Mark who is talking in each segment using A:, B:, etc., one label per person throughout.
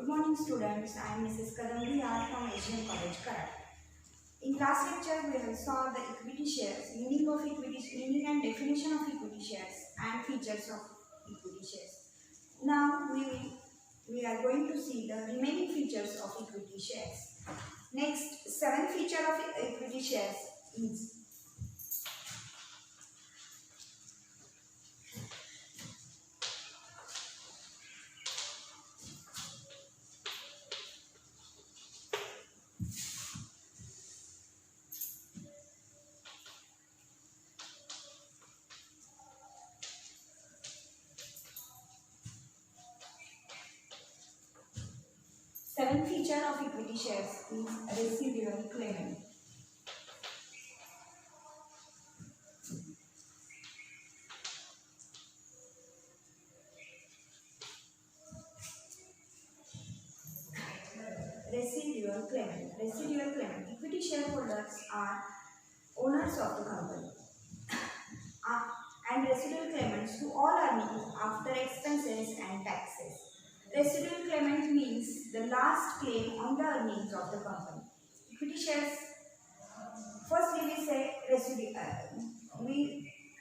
A: Good morning students, I am Mrs. Kadambi from sgm-jrcommerce. In last lecture we have saw the equity shares, meaning and definition of equity shares and features of equity shares. Now we are going to see the remaining features of equity shares. Next, 7th feature of equity shares is seventh feature of equity shares is residual claimant. Residual claimant. Residual claimant. Equity shareholders are owners of the company and residual claimants to all earnings after expenses and taxes. Residual claimant means the last claim on the earnings of the company. Equity shares. Firstly, we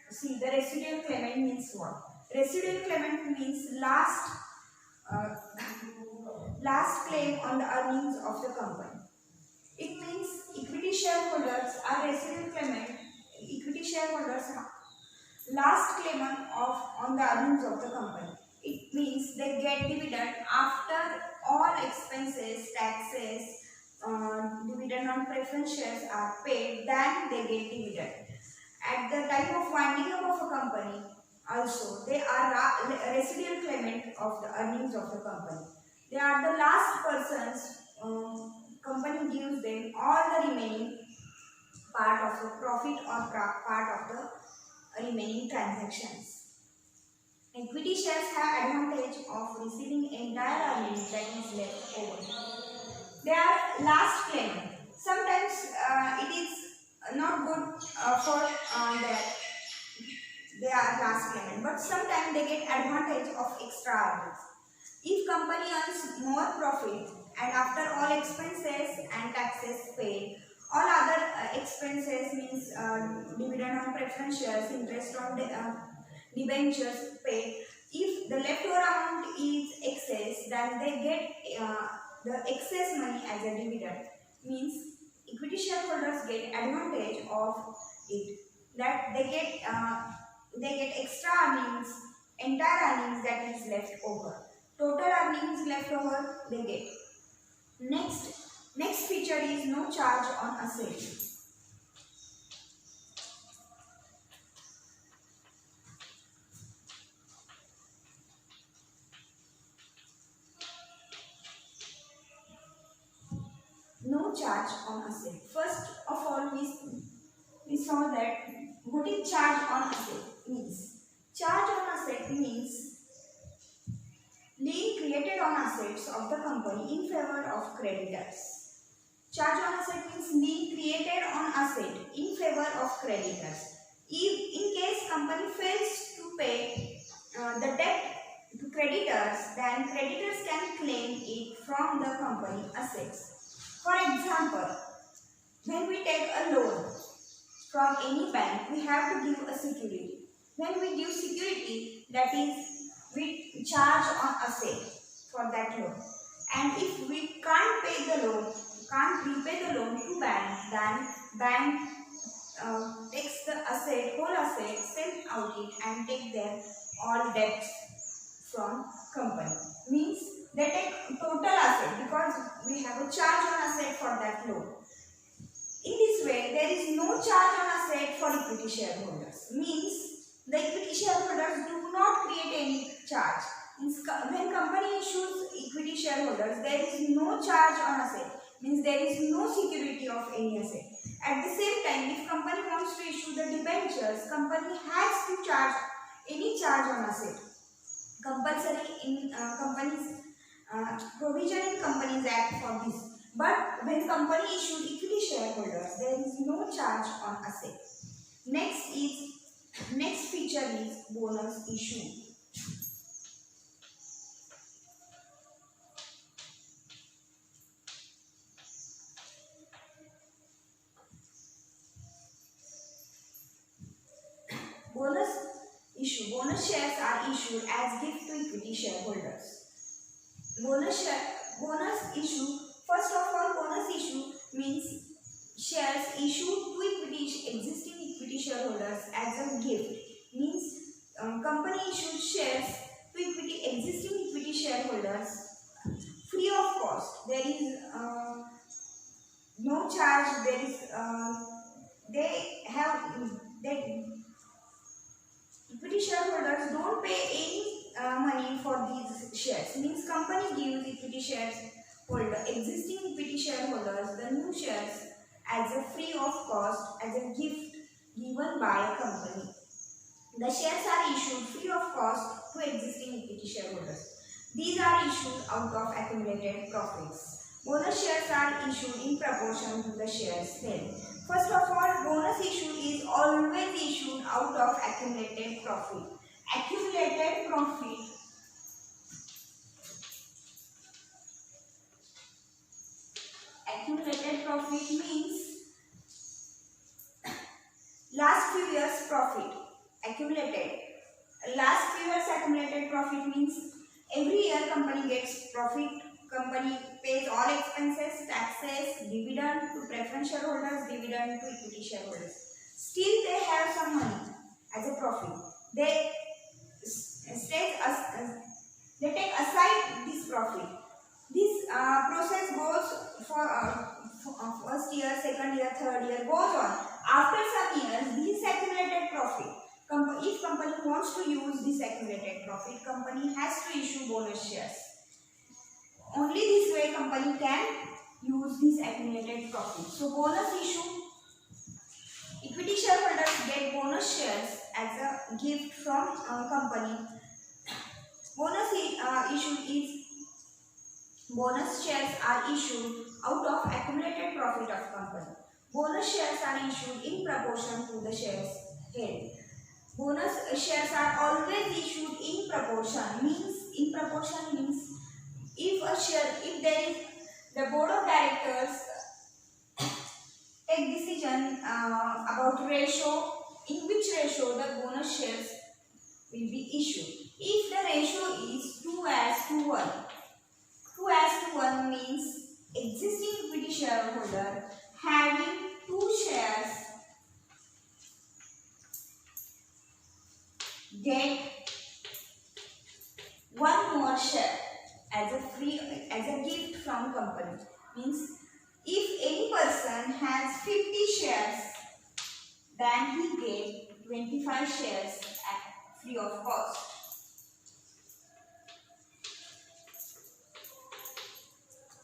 A: see the residual claimant means what? Residual claimant means last claim on the earnings of the company. It means equity shareholders are residual claimant. Equity shareholders last claim on the earnings of the company. It means they get dividend after all expenses, taxes, dividend on preference shares are paid, then they get dividend. At the time of winding up of a company, also they are residual claimant of the earnings of the company. They are the last persons. Company gives them all the remaining part of the profit or part of the remaining transactions. Equity shares have advantage of receiving entire earnings that is left over. They are last claimant. Sometimes it is not good for that they are last claimant, but sometimes they get advantage of extra earnings. If company earns more profit and after all expenses and taxes paid, all other expenses means dividend on preference shares, interest on debentures paid, if the leftover amount is excess, then they get the excess money as a dividend. Means equity shareholders get advantage of it, that they get extra earnings, entire earnings that is left over. Total earnings left over they get. Next feature is no charge on asset. No charge on asset. First of all, we saw that what is charge on asset means. Charge on asset means lien created on assets of the company in favor of creditors. Charge on asset means lien created on asset in favor of creditors. If in case company fails to pay the debt to creditors, then creditors can claim it from the company assets. For example, when we take a loan from any bank, we have to give a security. When we give security, that is, we charge on asset for that loan. And if we can't pay the loan, can't repay the loan to bank, then bank takes the asset, whole asset, sell out it and take their all debts from company. Means they take total asset because we have a charge on asset for that loan. In this way, there is no charge on asset for equity shareholders. Means the equity shareholders do not create any charge. When company issues equity shareholders, there is no charge on asset. Means there is no security of any asset. At the same time, if company wants to issue the debentures, company has to charge any charge on asset. Compulsory in companies provision in Companies Act for this. But when company issues equity shareholders, there is no charge on asset. Next feature is bonus issue. bonus shares are issued as gift to equity shareholders. Bonus issue. First of all, bonus issue means shares issued to existing equity shareholders as a gift. Means company issued shares to existing equity shareholders free of cost. There is no charge. There is they equity shareholders don't pay any money for these shares. Means company gives equity shares existing equity shareholders the new shares as a free of cost, as a gift given by a company. The shares are issued free of cost to existing equity shareholders. These are issued out of accumulated profits. Bonus shares are issued in proportion to the shares held. First of all, bonus issue is always issued out of accumulated profit. Accumulated profit means last few years profit. Last few years accumulated profit means every year company gets profit. Company pays all expenses, taxes, dividend to preference shareholders, dividend to equity shareholders. Still they have some money as a profit. They take aside this profit. This process goes for first year, second year, third year, goes on. After some years, this accumulated profit, if company wants to use this accumulated profit, company has to issue bonus shares. Only this way company can use this accumulated profit. So bonus issue, equity shareholders get bonus shares as a gift from company. Bonus shares are issued out of accumulated profit of company. Bonus shares are issued in proportion to the shares held. Bonus shares are always issued in proportion. Means if there is the board of directors take decision about ratio, in which ratio the bonus shares will be issued. If the ratio is 2:1, 2:1 means existing equity shareholder having 2 shares get 1 more share as a gift from company. Means if any person has 50 shares, then he get 25 shares at free of cost.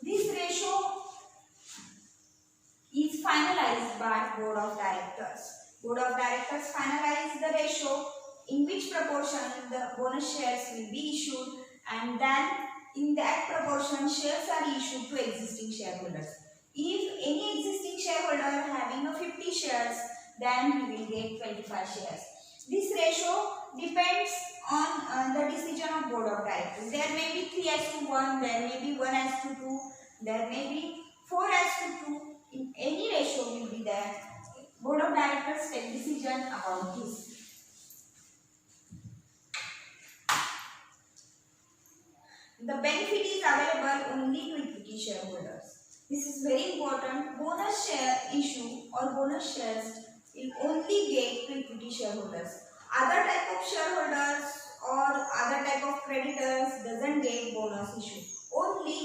A: This ratio is finalized by board of directors. Board of directors finalize the ratio in which proportion the bonus shares will be issued, and then in that proportion shares are issued to existing shareholders. If any existing shareholder having a 50 shares, then he will get 25 shares. This ratio depends on the decision of board of directors. There may be 3:1, there may be 1:2, there may be 4:2. In any ratio will be there. Board of directors take decision about this. The benefit is available only to equity shareholders. This is very important. Bonus share issue or bonus shares will only get to equity shareholders. Other type of shareholders or other type of creditors doesn't get bonus issue. Only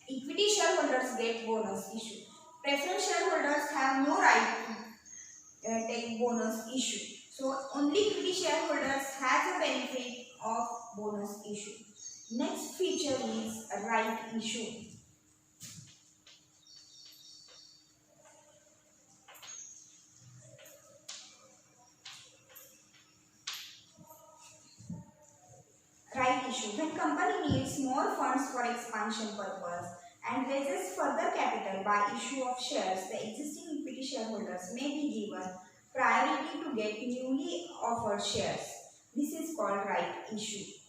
A: equity shareholders get bonus issue. Preference shareholders have no right to take bonus issue. So only equity shareholders have the benefit of bonus issue. Next feature is a right issue. Right issue. When company needs more funds for expansion purpose and raises further capital by issue of shares, the existing equity shareholders may be given priority to get newly offered shares. This is called right issue.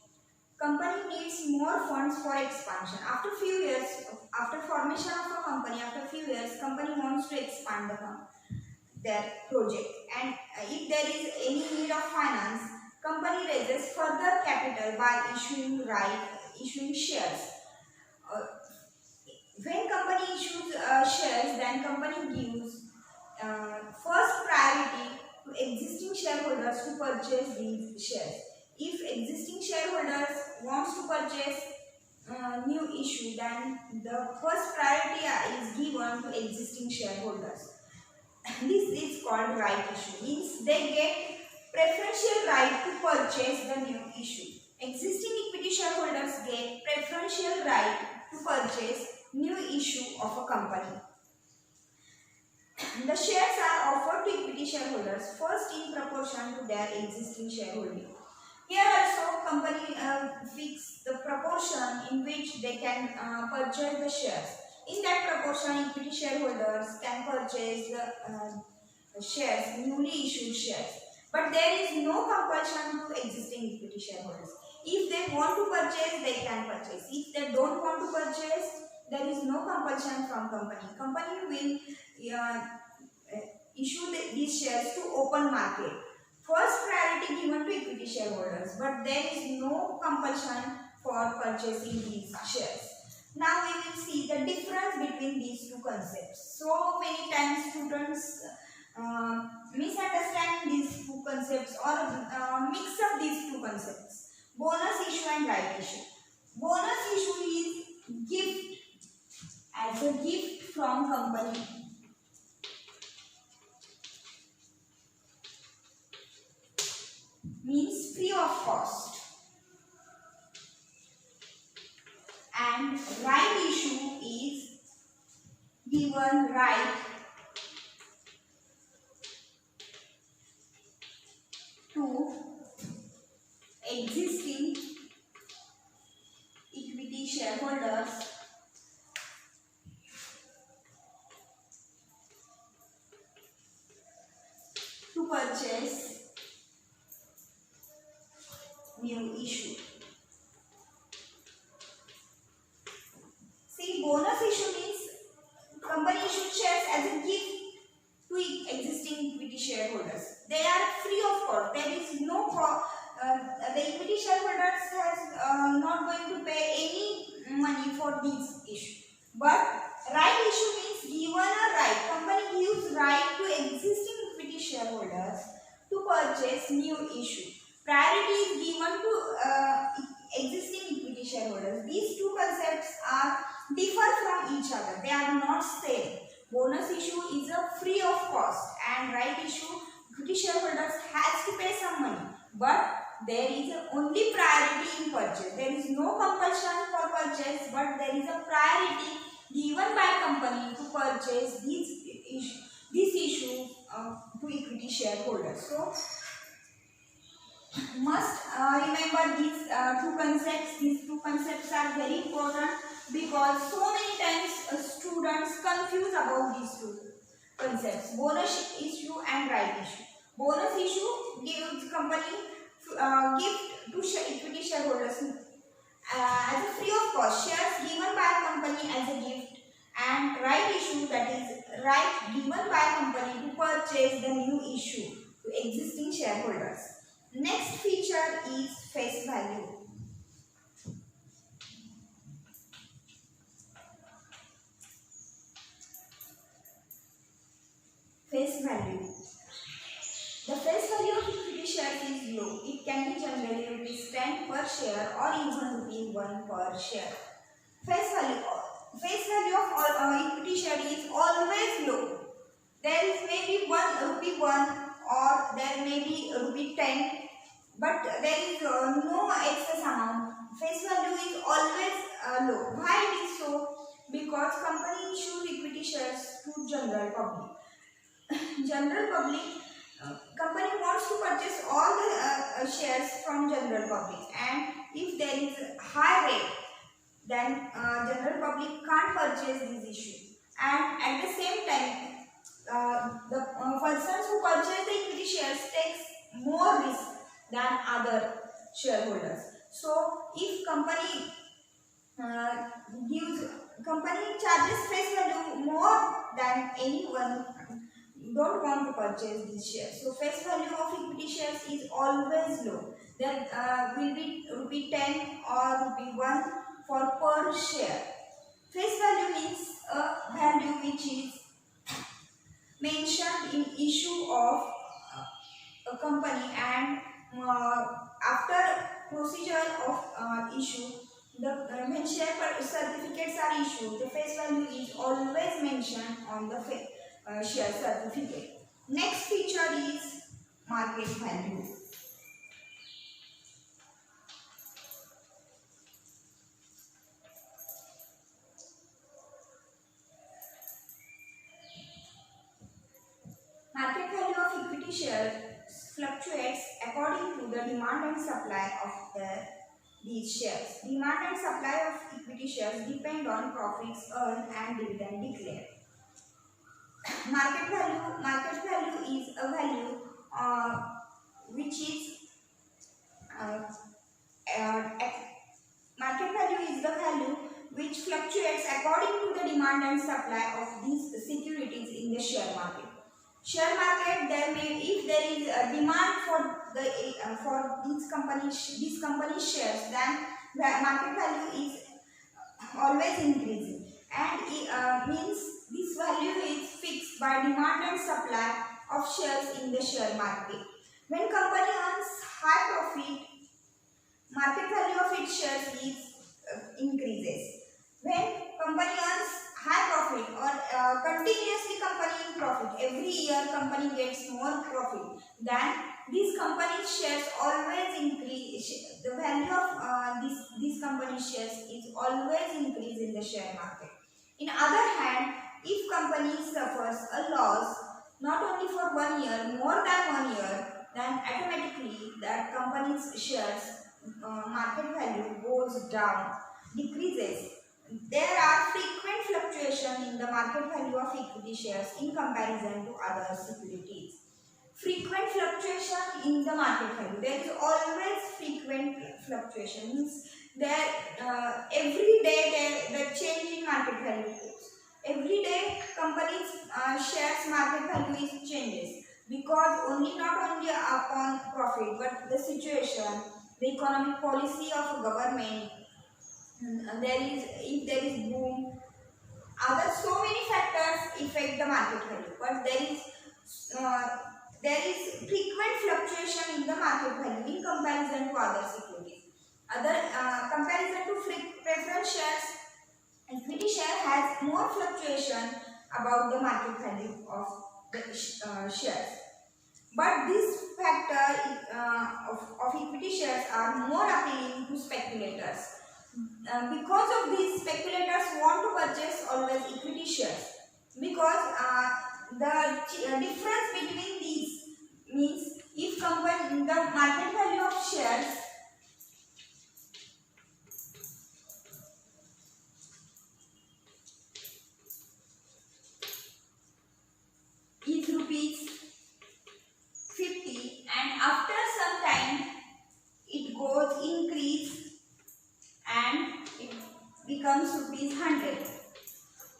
A: Company needs more funds for expansion. After few years, after formation of a company, after few years, company wants to expand their project, and if there is any need of finance, company raises further capital by issuing shares. Uh, when company issues shares, then company gives first priority to existing shareholders to purchase these shares. If existing shareholders wants to purchase new issue, then the first priority is given to existing shareholders. This is called right issue. Means they get preferential right to purchase the new issue. Existing equity shareholders get preferential right to purchase new issue of a company. The shares are offered to equity shareholders first in proportion to their existing shareholding. Here also company fix the proportion in which they can purchase the shares. In that proportion, equity shareholders can purchase the shares, newly issued shares. But there is no compulsion to existing equity shareholders. If they want to purchase, they can purchase. If they don't want to purchase, there is no compulsion from company. Company will issue these shares to open market. First priority given to equity shareholders, but there is no compulsion for purchasing these shares. Now we will see the difference between these two concepts. So many times students misunderstand these two concepts or mix up these two concepts. Bonus issue and right issue. Bonus issue is gift, as a gift from company. Means free of cost. And right issue is given right to existing equity shareholders to purchase new issue. See, bonus issue means company issued shares as a gift to existing equity shareholders. They are free of cost. There is no cost. The equity shareholders has not going to pay any money for this issue. But right issue means given a right. Company gives right to existing equity shareholders to purchase new issue. Priority is given to existing equity shareholders. These two concepts are differ from each other. They are not same. Bonus issue is a free of cost, and right issue, equity shareholders has to pay some money, but there is only priority in purchase. There is no compulsion for purchase, but there is a priority given by company to purchase this issue to equity shareholders. So must remember these two concepts. These two concepts are very important because so many times students confuse about these two concepts: bonus issue and right issue. Bonus issue gives company gift to equity shareholders as a free of cost, shares given by a company as a gift, and right issue, that is right given by a company to purchase the new issue to existing shareholders. Next feature is face value. Face value. The face value of equity shares is low. It can be generally rupees 10 per share or even rupees 1 per share. Face value of equity share is always low. There is maybe rupee 1 or there may be rupee 10, but there is no excess amount. Face value is always low. Why it is so? Because company issues equity shares to general public. General public, company wants to purchase all the shares from general public, and if there is a high rate, then general public can't purchase this issue, and at the same time the persons who purchase the equity shares takes more risk than other shareholders. So if company company charges face value more than anyone, don't want to purchase these shares. So face value of equity shares is always low. There will be rupee 10 or rupee 1 for per share. Face value means a value which is mentioned in issue of a company, and after procedure of issue, when share certificates are issued, the face value is always mentioned on the share certificate. Next feature is market value. Market value of equity shares fluctuates according to the demand and supply of these shares. Demand and supply of equity shares depend on profits earned and dividend declared. Market value is a value which is uh, market value is the value which fluctuates according to the demand and supply of these securities in the share market. Share market, if there is a demand for these companies shares, then market value is always increasing, and it means this value is fixed by demand and supply of shares in the share market. When company earns high profit, market value of its shares is increases. When company earns high profit or continuously company in profit, every year company gets more profit, then these company shares always increase. The value of these company shares is always increase in the share market. In other hand, if company suffers a loss not only for 1 year, more than 1 year, then automatically that company's shares market value goes down, decreases. There are frequent fluctuations in the market value of equity shares in comparison to other securities. Frequent fluctuation in the market value. There is always frequent fluctuations. Every day the change in market value goes. Every day companies shares market value is changes, because not only upon profit but the situation, the economic policy of a government, if there is boom, so many factors affect the market value, but there is frequent fluctuation in the market value in comparison to other securities. Comparison to preference shares, equity share has more fluctuation about the market value of the shares. But this factor of equity shares are more appealing to speculators. Because of these, speculators want to purchase always equity shares, because the difference between these means if the market value of shares is rupees 50 and after some time it goes increase and it becomes rupees 100.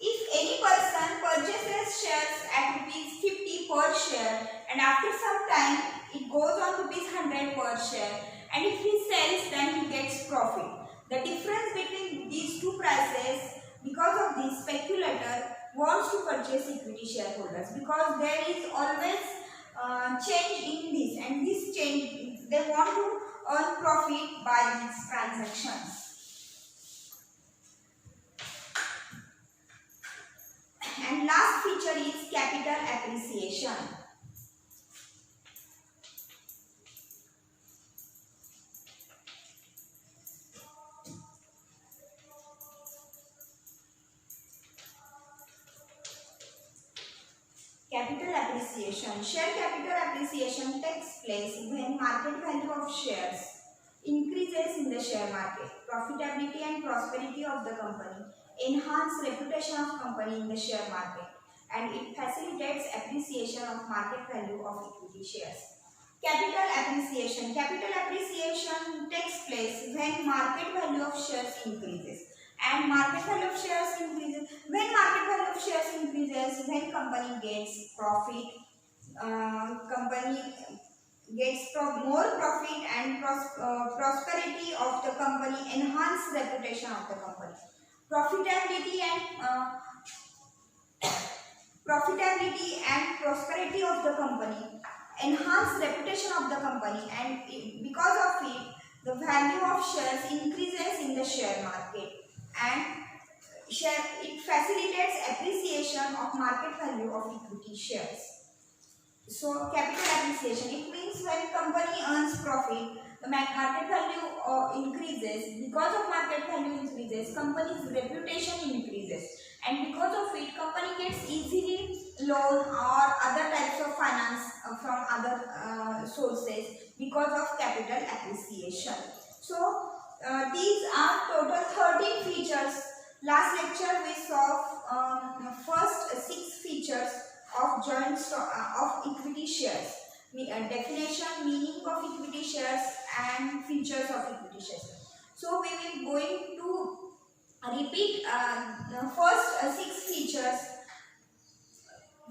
A: If any person purchases shares at rupees 50 per share and after some time it goes on rupees 100 per share, and if he sells, then he gets profit. The difference between these two prices, because of this, speculator wants to purchase equity shareholders, because there is always change in this, and this change they want to earn profit by these transactions. And last feature is capital appreciation. Capital appreciation. Share capital appreciation takes place when market value of shares increases in the share market. Profitability and prosperity of the company enhance reputation of company in the share market, and it facilitates appreciation of market value of equity shares. Capital appreciation. Capital appreciation takes place when market value of shares increases. And market value of shares increases when company gets profit company gets more profit and prosperity of the company, enhance reputation of the company. Profitability and prosperity of the company, enhance reputation of the company, and because of it, the value of shares increases in the share market, and it facilitates appreciation of market value of equity shares. So capital appreciation, it means when company earns profit, the market value increases. Because of market value increases, company's reputation increases, and because of it, company gets easily loan or other types of finance from other sources because of capital appreciation. So these are total 13 features. Last lecture we saw first 6 features of joint stock of equity shares, definition, meaning of equity shares, and features of equity shares. So we will going to repeat the first 6 features.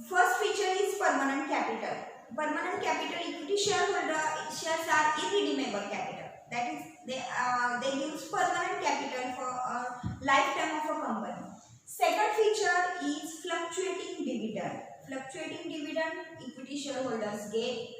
A: First feature is permanent capital. Permanent capital, equity shareholder shares are irredeemable capital. That is, they use permanent capital for a lifetime of a company. Second feature is fluctuating dividend. Fluctuating dividend, equity shareholders get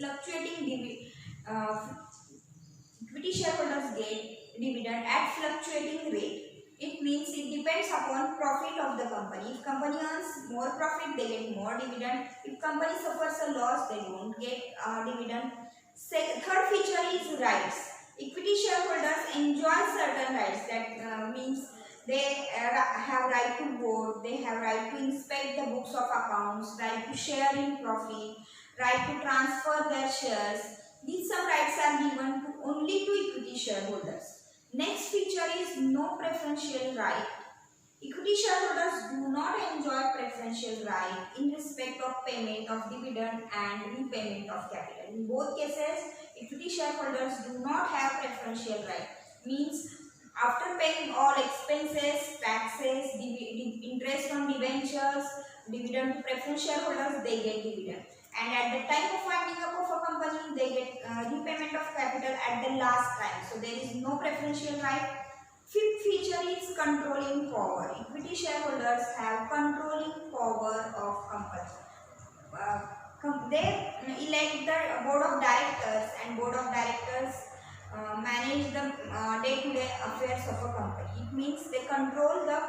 A: equity shareholders get dividend at fluctuating rate. It means it depends upon profit of the company. If company earns more profit, they get more dividend. If company suffers a loss, they don't get dividend. Third feature is rights. Equity shareholders enjoy certain rights. That means they have right to vote, they have right to inspect the books of accounts, right to share in profit, right to transfer their shares. These some rights are given to only to equity shareholders. Next feature is no preferential right. Equity shareholders do not enjoy preferential right in respect of payment of dividend and repayment of capital. In both cases, equity shareholders do not have preferential right. Means after paying all expenses, taxes, interest on debentures, dividend to preference shareholders, they get dividend. And at the time of winding up of a company, they get repayment of capital at the last time. So there is no preferential right. Fifth feature is controlling power. Equity shareholders have controlling power of company. They elect the board of directors, and board of directors manage the day-to-day affairs of a company. It means they control the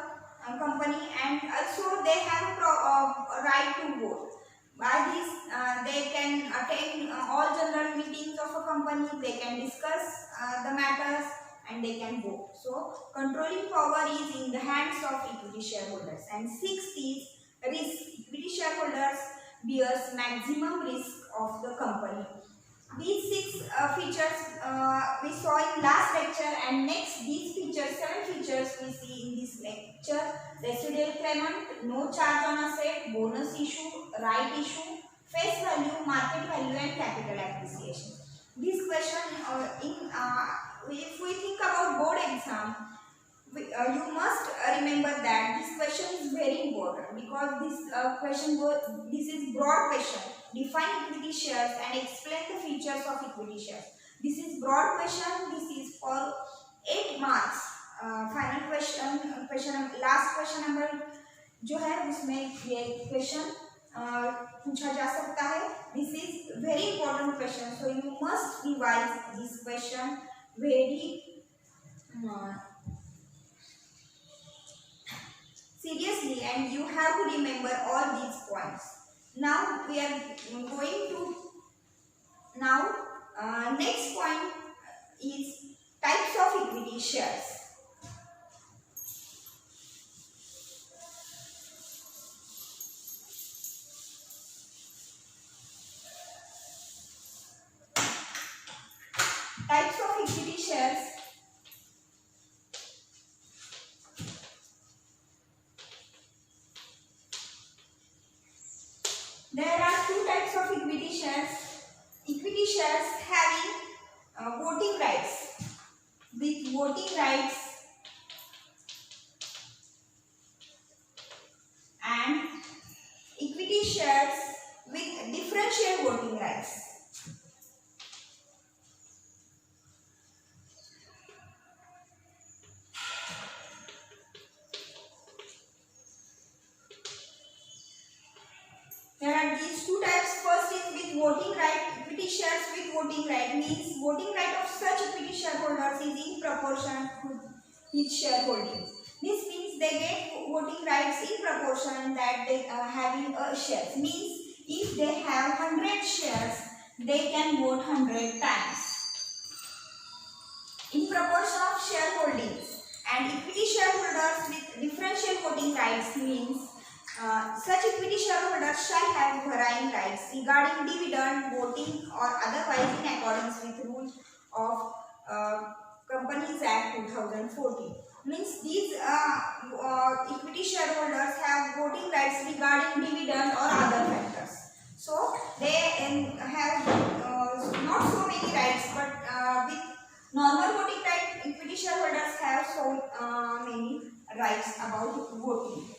A: company, and also they have a right to vote. By this, they can attend all general meetings of a company, they can discuss the matters, and they can vote. So, controlling power is in the hands of equity shareholders. And sixth is risk. Equity shareholders bears maximum risk of the company. These 6 features we saw in last lecture, and next these features, 7 features we see in this lecture. Residual claimant, no charge on asset, bonus issue, right issue, face value, market value, and capital appreciation. This question if we think about board exam, you must remember that this question is very important, because this is broad question. Define equity shares and explain the features of equity shares. This is broad question. This is for 8 marks. Final question last question number जो है उसमें ये question पूछा जा सकता है. This is very important question, so you must revise this question very seriously, and you have to remember all these points. Now we are going to next point is types of equity shares. Types of equity shares. There are 2 types of equity shares. Equity shares having voting rights. With voting rights and equity shares with differential voting rights. There are these two types. First is with voting right. Equity shares with voting right means voting right of such equity shareholders is in proportion to his shareholding. This means they get voting rights in proportion that they are having a shares. Means if they have 100 shares, they can vote 100 times in proportion of shareholdings. And equity shareholders with differential voting rights means such equity shareholders shall have varying rights regarding dividend, voting or otherwise in accordance with rules of Companies Act 2014. Means these equity shareholders have voting rights regarding dividend or other factors. So they have not so many rights, but with normal voting right, equity shareholders have so many rights about voting.